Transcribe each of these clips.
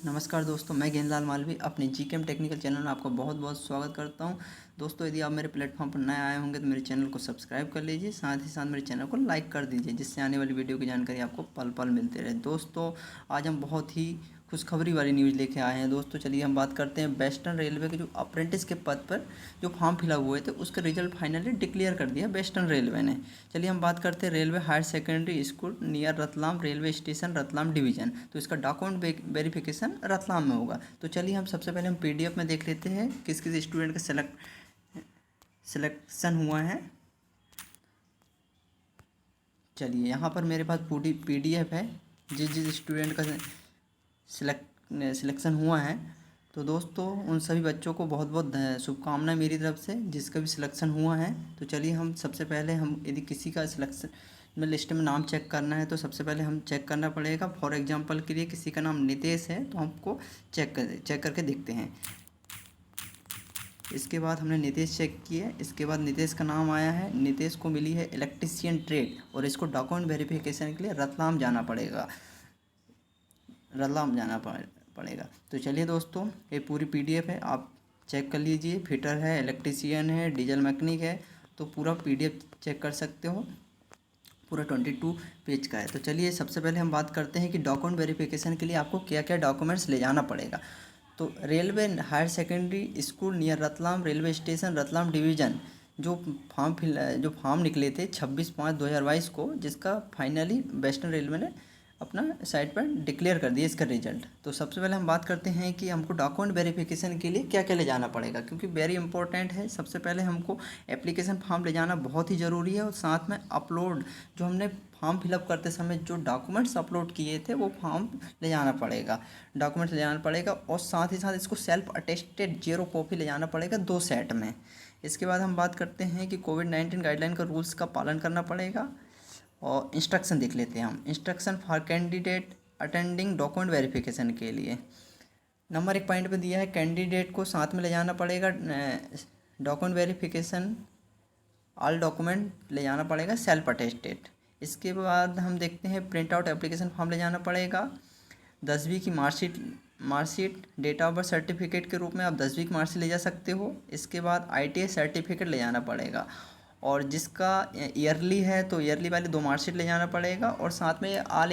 नमस्कार दोस्तों, मैं गेंदलाल मालवी अपने जीकेएम टेक्निकल चैनल में आपका बहुत बहुत स्वागत करता हूं। दोस्तों, यदि आप मेरे प्लेटफॉर्म पर नए आए होंगे तो मेरे चैनल को सब्सक्राइब कर लीजिए, साथ ही साथ मेरे चैनल को लाइक कर दीजिए, जिससे आने वाली वीडियो की जानकारी आपको पल पल मिलते रहे। दोस्तों, आज हम बहुत ही खुशखबरी वाली न्यूज़ लेके आए हैं। दोस्तों, चलिए हम बात करते हैं वेस्टर्न रेलवे के जो अप्रेंटिस के पद पर जो फॉर्म फिलअप हुए थे उसका रिजल्ट फाइनली डिक्लेयर कर दिया वेस्टर्न रेलवे ने। चलिए हम बात करते हैं railway higher secondary school near Ratlam railway station Ratlam division. तो इसका डॉक्यूमेंट वेरिफिकेशन रतलाम में होगा। तो चलिए हम सबसे पहले हम पीडीएफ में देख लेते हैं किस किस स्टूडेंट का सिलेक्शन हुआ है। चलिए यहाँ पर मेरे पास पूरी पीडीएफ है जिस जिस स्टूडेंट का सिलेक्शन हुआ है। तो दोस्तों, उन सभी बच्चों को बहुत बहुत शुभकामनाएं मेरी तरफ से जिसका भी सिलेक्शन हुआ है। तो चलिए हम सबसे पहले हम यदि किसी का सिलेक्शन में लिस्ट में नाम चेक करना है तो सबसे पहले हम चेक करना पड़ेगा। फॉर एग्जांपल के लिए किसी का नाम नितेश है तो हमको चेक करके देखते हैं। इसके बाद हमने नितेश चेक किया, इसके बाद नितेश का नाम आया है। नितेश को मिली है इलेक्ट्रीशियन ट्रेड और इसको डॉक्यूमेंट वेरिफिकेशन के लिए रतलाम जाना पड़ेगा। तो चलिए दोस्तों, ये पूरी पीडीएफ है, आप चेक कर लीजिए। फिटर है, इलेक्ट्रीशियन है, डीजल मैकेनिक है, तो पूरा पीडीएफ चेक कर सकते हो। पूरा 22 पेज का है। तो चलिए सबसे पहले हम बात करते हैं कि डॉक्यूमेंट वेरिफिकेशन के लिए आपको क्या क्या डॉक्यूमेंट्स ले जाना पड़ेगा। तो railway higher secondary school near Ratlam railway station Ratlam division जो फॉर्म निकले थे 26/5/2022 को, जिसका फाइनली वेस्टर्न रेलवे ने अपना साइट पर डिक्लेयर कर दिया इसका रिजल्ट। तो सबसे पहले हम बात करते हैं कि हमको डॉक्यूमेंट वेरिफिकेशन के लिए क्या क्या ले जाना पड़ेगा, क्योंकि वेरी इंपॉर्टेंट है। सबसे पहले हमको एप्लीकेशन फॉर्म ले जाना बहुत ही ज़रूरी है और साथ में अपलोड जो हमने फॉर्म फिलअप करते समय जो डॉक्यूमेंट्स अपलोड किए थे वो फॉर्म ले जाना पड़ेगा, डॉक्यूमेंट्स ले जाना पड़ेगा। और साथ ही साथ इसको सेल्फ अटेस्टेड 0 कॉपी ले जाना पड़ेगा 2 सेट में। इसके बाद हम बात करते हैं कि कोविड-19 गाइडलाइन का रूल्स का पालन करना पड़ेगा। और इंस्ट्रक्शन देख लेते हैं हम। Instruction for candidate attending document verification के लिए नंबर 1 पॉइंट पे दिया है, कैंडिडेट को साथ में ले जाना पड़ेगा डॉक्यूमेंट वेरिफिकेशन ऑल डॉक्यूमेंट ले जाना पड़ेगा सेल्फ अटेस्टेड। इसके बाद हम देखते हैं प्रिंट आउट एप्लीकेशन फॉर्म ले जाना पड़ेगा। 10वीं की marksheet date of birth certificate के रूप में आप 10वीं की मार्कशीट ले जा सकते हो। इसके बाद ITI सर्टिफिकेट ले जाना पड़ेगा और जिसका ईयरली है तो ईयरली वाली 2 मार्कशीट ले जाना पड़ेगा और साथ में ऑल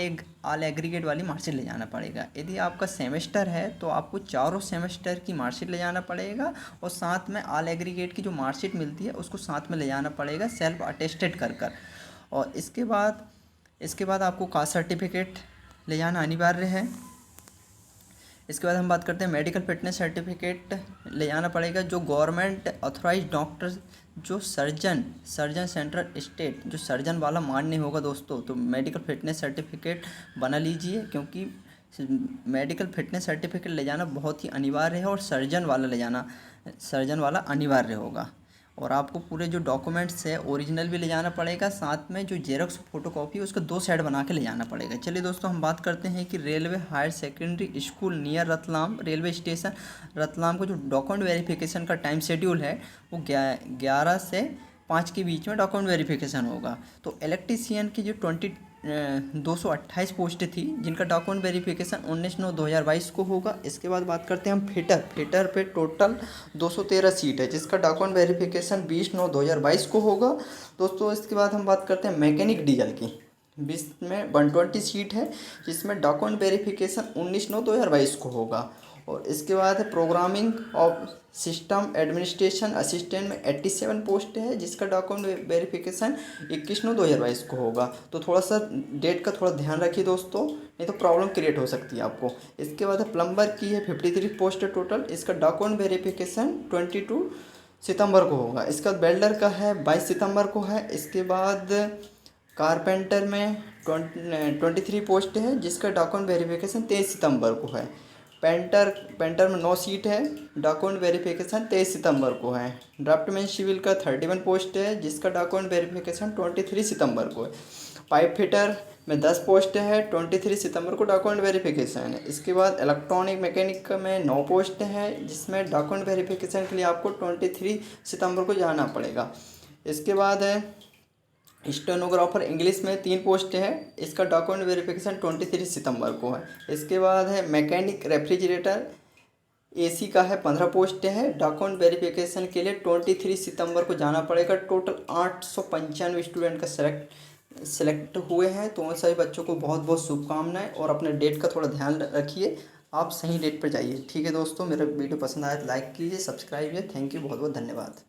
एग्रीगेट वाली मार्कशीट ले जाना पड़ेगा। यदि आपका सेमेस्टर है तो आपको चारों सेमेस्टर की मार्कशीट ले जाना पड़ेगा और साथ में ऑल एग्रीगेट की जो मार्कशीट मिलती है उसको साथ में ले जाना पड़ेगा सेल्फ अटेस्टेड कर। और इसके बाद आपको कास्ट सर्टिफिकेट ले जाना अनिवार्य है। इसके बाद हम बात करते हैं मेडिकल फिटनेस सर्टिफिकेट ले जाना पड़ेगा। जो गवर्नमेंट ऑथराइज डॉक्टर जो सर्जन सेंट्रल स्टेट जो सर्जन वाला मान्य होगा दोस्तों, तो मेडिकल फिटनेस सर्टिफिकेट बना लीजिए, क्योंकि मेडिकल फिटनेस सर्टिफिकेट ले जाना बहुत ही अनिवार्य है और सर्जन वाला अनिवार्य होगा। और आपको पूरे जो डॉक्यूमेंट्स है ओरिजिनल भी ले जाना पड़ेगा, साथ में जो जेरॉक्स फोटोकॉपी उसका 2 सेट बना के ले जाना पड़ेगा। चलिए दोस्तों, हम बात करते हैं कि railway higher secondary school near Ratlam railway station Ratlam को जो डॉक्यूमेंट वेरिफिकेशन का टाइम शेड्यूल है वो 11 से 5 के बीच में डॉक्यूमेंट वेरिफिकेशन होगा। तो इलेक्ट्रीशियन की जो 228 पोस्ट थी जिनका डॉक्यूमेंट वेरिफिकेशन 19/9/2022 को होगा। इसके बाद बात करते हैं हम फिटर पे टोटल 213 सीट है जिसका डॉक्यूमेंट वेरिफिकेशन 20/9/2022 को होगा दोस्तों। इसके बाद हम बात करते हैं मैकेनिक डीजल की 20 में 120 सीट है जिसमें डॉक्यूमेंट वेरिफिकेशन 19/9/2022 को होगा। और इसके बाद है programming of system administration assistant में 87 पोस्ट है जिसका डॉक्यूमेंट वेरिफिकेशन 21/9/2022 को होगा। तो थोड़ा सा डेट का थोड़ा ध्यान रखिए दोस्तों, नहीं तो प्रॉब्लम क्रिएट हो सकती है आपको। इसके बाद है प्लम्बर की है 53 पोस्ट है टोटल, इसका डॉक्यूमेंट वेरिफिकेशन 22 सितंबर को होगा। इसका बेल्डर का है 22 सितंबर को है। इसके बाद कारपेंटर में 23 पोस्ट है जिसका डॉक्यूमेंट वेरिफिकेशन 23 सितंबर को है। पेंटर में 9 सीट है, डॉक्यूमेंट वेरिफिकेशन 23 सितंबर को है। ड्राफ्टमैन सिविल का 31 पोस्ट है जिसका डॉक्यूमेंट वेरिफिकेशन 23 सितंबर को है। पाइप फिटर में 10 पोस्ट है, 23 सितंबर को डॉक्यूमेंट वेरिफिकेशन है। इसके बाद इलेक्ट्रॉनिक मैकेनिक में 9 पोस्ट है जिसमें डॉक्यूमेंट वेरिफिकेशन के लिए आपको 23 सितंबर को जाना पड़ेगा। इसके बाद है स्टेनोग्राफर इंग्लिश में 3 पोस्ट है। इसका डॉक्यूमेंट वेरिफिकेशन 23 सितंबर को है। इसके बाद है मैकेनिक रेफ्रिजरेटर एसी का है, 15 पोस्ट है। डॉक्यूमेंट वेरिफिकेशन के लिए 23 सितंबर को जाना पड़ेगा। टोटल 895 स्टूडेंट का सेलेक्ट हुए हैं। तो उन सभी बच्चों को बहुत बहुत शुभकामनाएं और अपने डेट का थोड़ा ध्यान रखिए, आप सही डेट पर जाइए। ठीक है दोस्तों, मेरा वीडियो पसंद आया तो लाइक कीजिए, सब्सक्राइब कीजिए। थैंक यू, बहुत बहुत धन्यवाद।